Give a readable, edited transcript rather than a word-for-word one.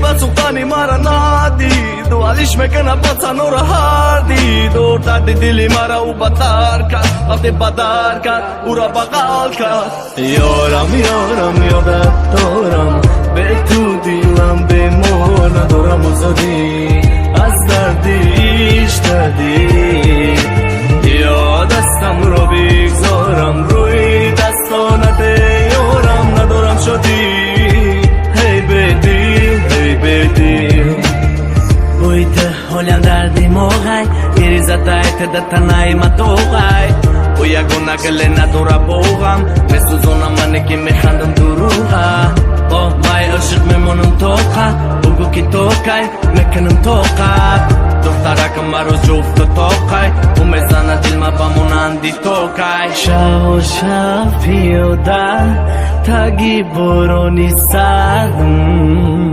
Batsukani mara nadi Do alish me kena batsa nora hardi Do tati dili mara u batarka Ate badarka ura bagalka Yoram yoram yodatoram Betu dilam be mona doram uzadi Azdardi ishtadi Yodastam robik zoram Rui dastonate yoram nadoram shodi Hey beti Uite, olham dardi mogai Irizatay te datanay matogay Uya gona galena dura bogam Mesu zona maneki mechandam duruga Oh my ışık memonum toka Ugu ki tokay mekanım toka Dohtara kamaro jufto tokay Umezana dilma bamunandi tokay Shao shafioda Tagi boroni sadum